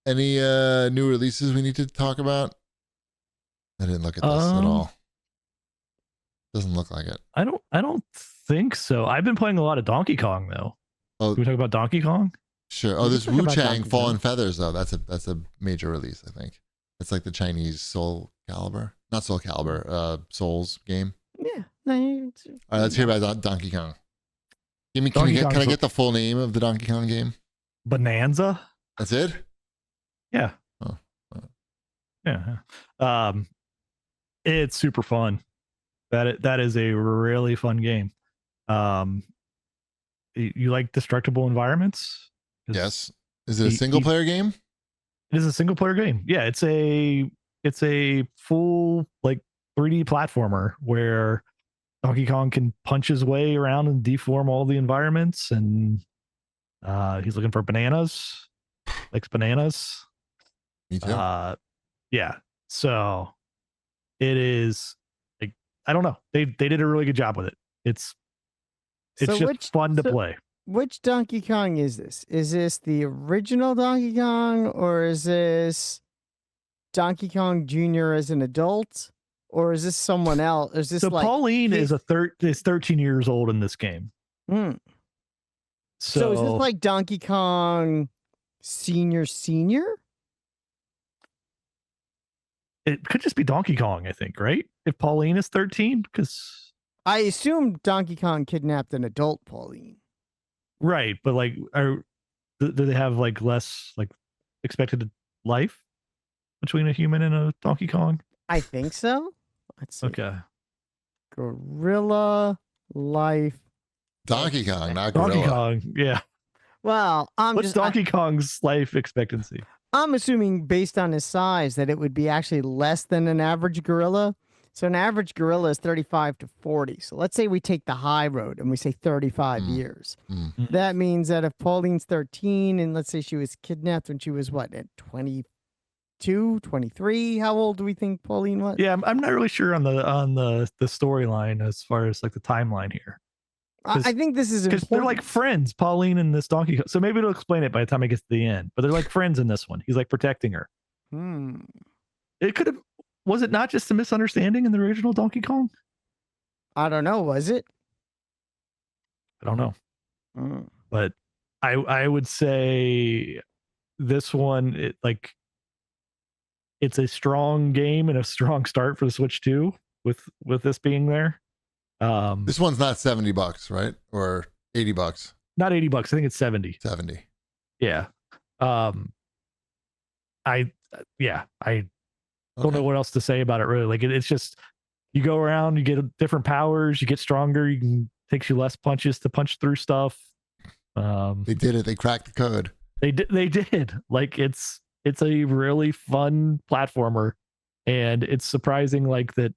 Any new releases we need to talk about? I didn't look at this at all. Doesn't look like it. I don't think so. I've been playing a lot of Donkey Kong though. Oh, Can we talk about Donkey Kong? sure. Oh, this Wu Chang Fallen Feathers though. That's a major release, I think. It's like the Chinese Soul Calibur, not Soul Calibur, Souls game. Yeah. All right, let's hear about Donkey Kong. Can I get the full name of the Donkey Kong game? Bananza. That's it? Yeah. Oh. Yeah. It's super fun. That is a really fun game. You like destructible environments? Yes. Is it a single player game? It is a single player game. Yeah, it's a full like 3D platformer where Donkey Kong can punch his way around and deform all the environments, and he's looking for bananas. Likes bananas. Me too. Yeah. So it is like, I don't know. They did a really good job with it. It's just fun to play. Which Donkey Kong is this? Is this the original Donkey Kong, or is this Donkey Kong Jr. as an adult, or is this someone else? Is this Pauline is 13 years old in this game. So is this like Donkey Kong Senior? It could just be Donkey Kong, I think, right? If Pauline is 13, because I assume Donkey Kong kidnapped an adult Pauline. Right, but like, do they have like less like expected life between a human and a Donkey Kong? I think so. Let's see. Okay. Gorilla life. Donkey Kong, not gorilla. Donkey Kong, yeah. Well, what's Donkey Kong's life expectancy? I'm assuming based on his size that it would be actually less than an average gorilla. So an average gorilla is 35 to 40. So let's say we take the high road and we say 35 years. That means that if Pauline's 13 and let's say she was kidnapped when she was what, at 22, 23, how old do we think Pauline was? Yeah, I'm not really sure on the storyline as far as like the timeline here. I think this is because they're like friends, Pauline and this Donkey Kong. So maybe it'll explain it by the time it gets to the end. But they're like friends in this one. He's like protecting her. It could have. Was it not just a misunderstanding in the original Donkey Kong? I don't know. Was it? I don't know. But I would say this one, it's a strong game and a strong start for the Switch 2 with this being there. This one's not $70, right? Or $80? Not $80. I think it's 70. 70. Yeah. I don't know what else to say about it really. Like it's just, you go around, you get different powers, you get stronger, takes you less punches to punch through stuff. They did it. They cracked the code. They did. Like it's a really fun platformer, and it's surprising like that.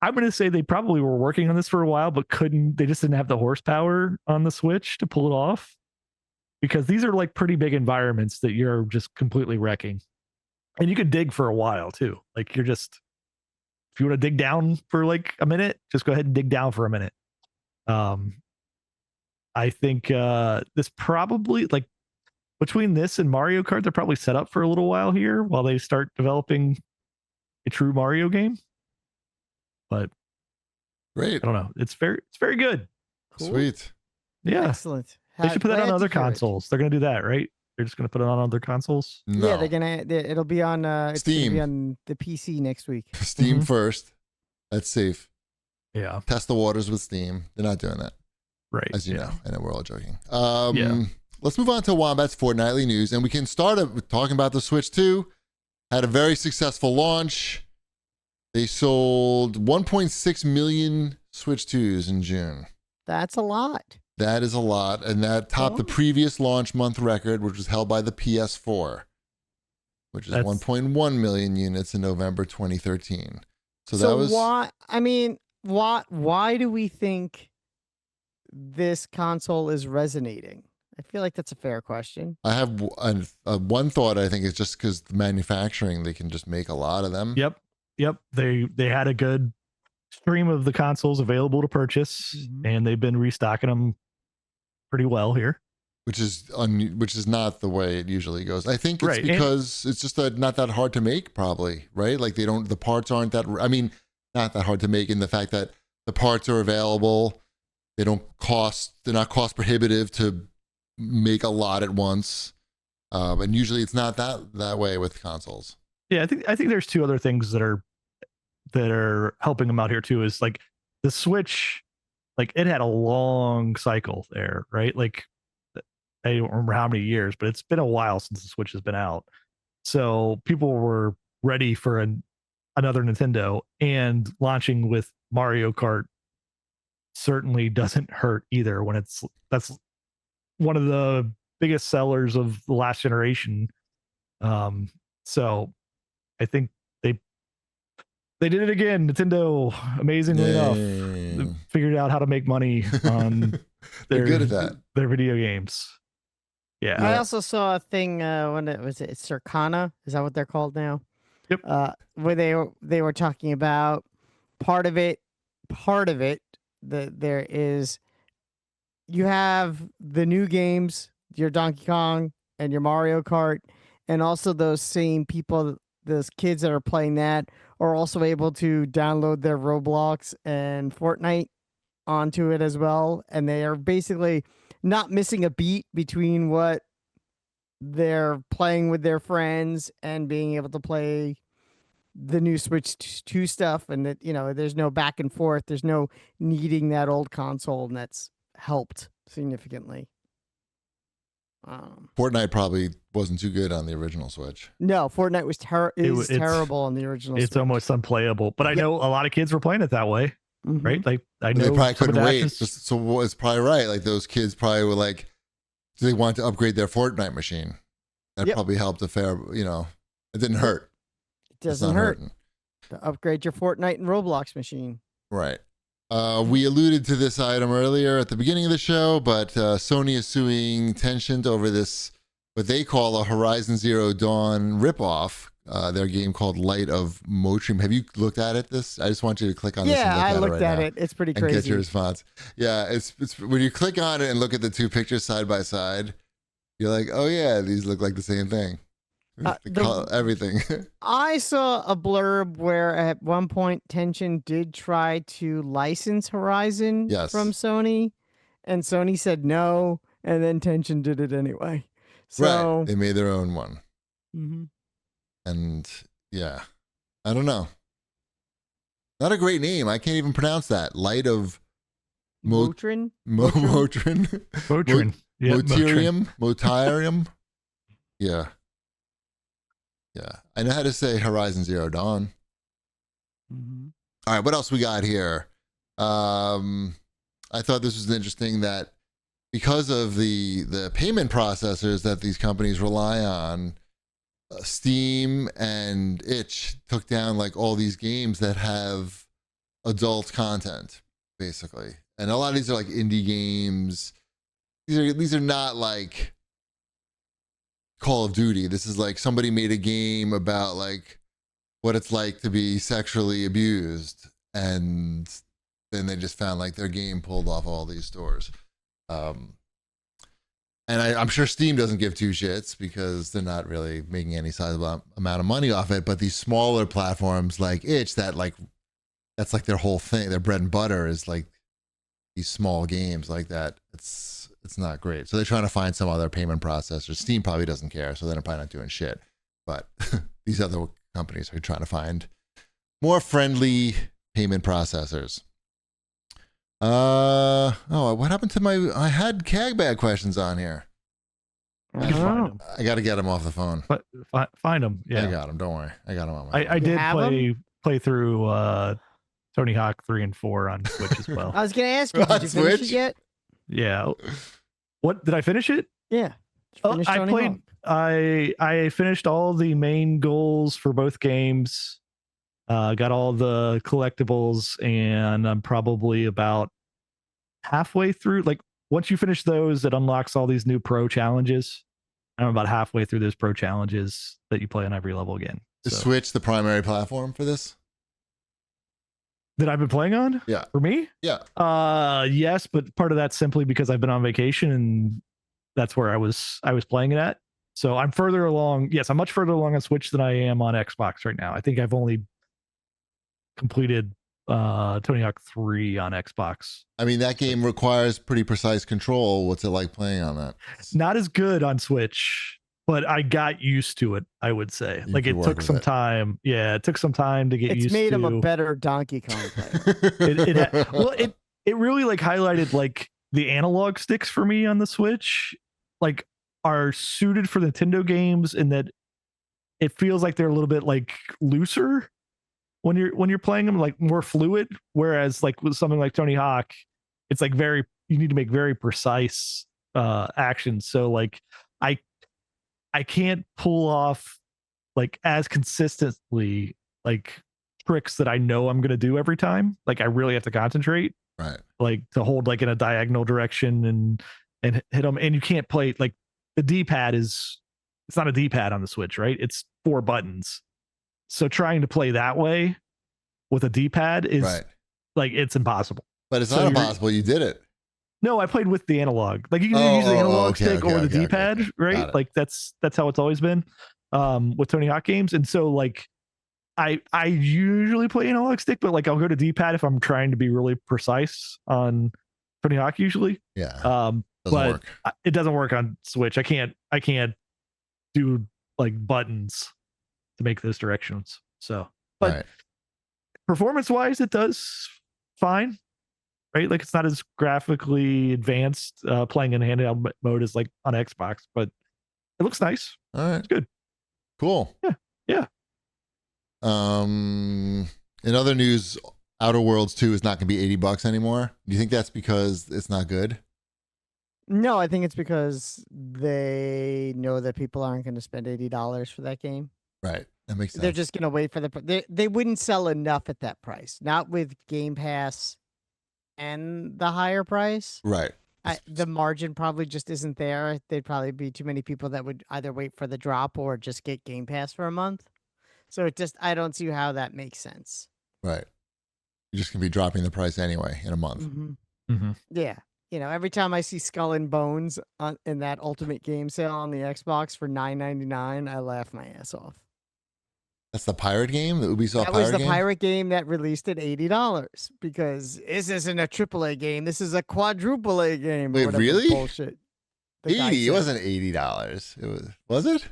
I'm going to say they probably were working on this for a while, but they just didn't have the horsepower on the Switch to pull it off, because these are like pretty big environments that you're just completely wrecking. And you can dig for a while too. Like if you want to dig down for like a minute, just go ahead and dig down for a minute. I think this probably, like, between this and Mario Kart, they're probably set up for a little while here while they start developing a true Mario game. But great. I don't know. It's very good. Cool. Sweet. Yeah. Excellent. They should put that on other consoles. They're going to do that, right? They're just going to put it on other consoles. No. Yeah, it'll be on Steam. It's gonna be on the PC next week. Steam first. That's safe. Yeah. Test the waters with Steam. They're not doing that. Right. As you know. I know we're all joking. Let's move on to Wombat's fortnightly news, and we can start it with talking about the Switch 2. Had a very successful launch. They sold 1.6 million Switch 2s in June. That's a lot. That is a lot. And that topped the previous launch month record, which was held by the PS4, which is 1.1 million units in November 2013. So that was... why do we think this console is resonating? I feel like that's a fair question. I have one thought. I think it's just because the manufacturing, they can just make a lot of them. Yep. They had a good stream of the consoles available to purchase, and they've been restocking them pretty well here. which is not the way it usually goes. I think it's Right, because it's just not that hard to make, probably, right? Like the parts aren't that. I mean, not that hard to make in the fact that the parts are available. They're not cost prohibitive to make a lot at once. And usually it's not that way with consoles. Yeah, I think there's two other things that are helping them out here too. Is like the Switch, like it had a long cycle there, right? Like I don't remember how many years, but it's been a while since the Switch has been out. So people were ready for another Nintendo, and launching with Mario Kart certainly doesn't hurt either when that's one of the biggest sellers of the last generation. So I think they did it again. Nintendo, amazingly enough, they figured out how to make money on They're good at that. Their video games. Yeah. I also saw a thing when it's Circana. Is that what they're called now? Yep. Where they were talking about part of it that there is, you have the new games, your Donkey Kong and your Mario Kart, and also those same people, those kids that are playing that are also able to download their Roblox and Fortnite onto it as well, and they are basically not missing a beat between what they're playing with their friends and being able to play the new Switch 2 stuff, and that, you know, there's no back and forth, there's no needing that old console, and that's helped significantly. Fortnite probably wasn't too good on the original Switch. No, Fortnite was terrible on the original It's Switch. almost unplayable, but I know a lot of kids were playing it that way. Mhm. Right? Like I know They probably some couldn't wait. adaptions- So it's probably right. Like those kids probably were like, they want to upgrade their Fortnite machine. That probably helped a fair, you know, it didn't hurt. It doesn't hurt to upgrade your Fortnite and Roblox machine. Right. We alluded to this item earlier at the beginning of the show, but Sony is suing Tencent over this, what they call a Horizon Zero Dawn ripoff. Their game called Light of Motion. Have you looked at it? I just want you to click on this. Yeah, I looked at now it. It's pretty and crazy. get your response. Yeah, it's when you click on it and look at the two pictures side by side, you're like, oh yeah, these look like the same thing. Everything. I saw a blurb where at one point Tencent did try to license Horizon from Sony, and Sony said no, and then Tencent did it anyway. So right, they made their own one. Mm-hmm. And yeah, I don't know. Not a great name. I can't even pronounce that. Light of Motrin? Motrin. Motrin. Yeah, Motirium. Yeah. Yeah. I know how to say Horizon Zero Dawn. Mm-hmm. All right, what else we got here? I thought this was interesting that because of the payment processors that these companies rely on, Steam and itch took down like all these games that have adult content, basically. And a lot of these are like indie games. These are not like Call of Duty. This is like somebody made a game about like what it's like to be sexually abused, and then they just found like their game pulled off all these stores. And I'm sure Steam doesn't give two shits because they're not really making any sizable amount of money off it. But these smaller platforms like itch, that's like their whole thing. Their bread and butter is like these small games like that. It's not great. So they're trying to find some other payment processor. Steam probably doesn't care, so they're probably not doing shit. But these other companies are trying to find more friendly payment processors. What happened to I had CAGbag questions on here. I got to get them off the phone. But find them. Yeah, I got them. Don't worry. I got them on my phone. I did play through Tony Hawk 3 and 4 on Switch as well. I was going to ask you, did you finish it yet? Yeah. What, did I finish it? Yeah. I played. Hawk? I finished all the main goals for both games. Got all the collectibles, and I'm probably about halfway through. Like once you finish those, it unlocks all these new pro challenges. I'm about halfway through those pro challenges that you play on every level again. Is Switch the primary platform for this? That I've been playing on? Yeah. For me? Yeah. Yes, but part of that's simply because I've been on vacation and that's where I was playing it at. So I'm further along. Yes, I'm much further along on Switch than I am on Xbox right now. I think I've only completed Tony Hawk 3 on Xbox. I mean, that game requires pretty precise control. What's it like playing on that? Not as good on Switch, but I got used to it, I would say. You Like could it work took with some it. time. Yeah, it took some time to get It's used made to. him a better Donkey Kong player. It really like highlighted like the analog sticks for me on the Switch, like are suited for Nintendo games in that it feels like they're a little bit like looser when you're playing them, like more fluid. Whereas like with something like Tony Hawk, it's like you need to make very precise actions. So like I can't pull off like as consistently like tricks that I know I'm gonna do every time. Like I really have to concentrate, Right. like to hold like in a diagonal direction and hit them. And you can't play like the D-pad it's not a D-pad on the Switch, right? It's 4 buttons. So trying to play that way with a D-pad is Right. like it's impossible. But it's So not impossible. You did it. No, I played with the analog. Like you can either use the analog stick or the D-pad, right? Like that's how it's always been with Tony Hawk games. And so like I usually play analog stick, but like I'll go to D-pad if I'm trying to be really precise on Tony Hawk usually. Yeah. Doesn't work. It doesn't work on Switch. I can't do like buttons to make those directions. So, but Right. performance wise, it does fine. Right, like it's not as graphically advanced playing in handheld mode as like on Xbox, but it looks nice. All right. It's good. Cool. Yeah. In other news, Outer Worlds 2 is not going to be $80 anymore. Do you think that's because it's not good? No, I think it's because they know that people aren't going to spend $80 for that game. Right. That makes sense. They're just going to wait for they wouldn't sell enough at that price. Not with Game Pass and the higher price. Right. The margin probably just isn't there. There'd probably be too many people that would either wait for the drop or just get Game Pass for a month. So I don't see how that makes sense. Right. You're just going to be dropping the price anyway in a month. Mm-hmm. Mm-hmm. Yeah. You know, every time I see Skull and Bones in that Ultimate Game Sale on the Xbox for $9.99, I laugh my ass off. That's the pirate game? The Ubisoft That was pirate the game? pirate game that released at $80 because this isn't a AAA game. This is a quadruple A game. Wait, really? Bullshit. 80? It wasn't $80. It was it?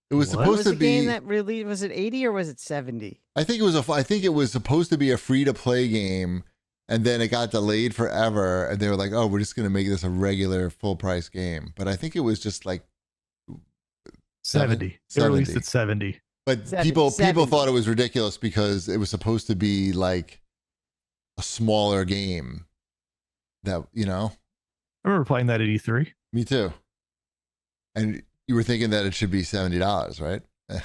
It was What? supposed to the be. game that really was it 80 or was it 70? I think it was supposed to be a free to play game, and then it got delayed forever, and they were like, "Oh, we're just going to make this a regular full price game." But I think it was just like 70. It released at 70. But 70. people thought it was ridiculous because it was supposed to be like a smaller game. That I remember playing that at E3. Me too. And you were thinking that it should be $70, right?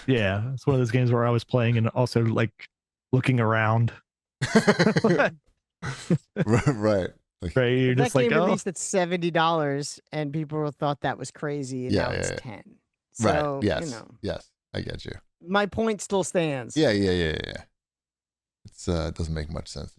Yeah, it's one of those games where I was playing and also like looking around. Right. Like, Right, you're That just like, game oh, released at $70 and people thought that was crazy and now it's 10. So, right. Yes. you know, Yes. I get you. my point still stands. Yeah. It's it doesn't make much sense.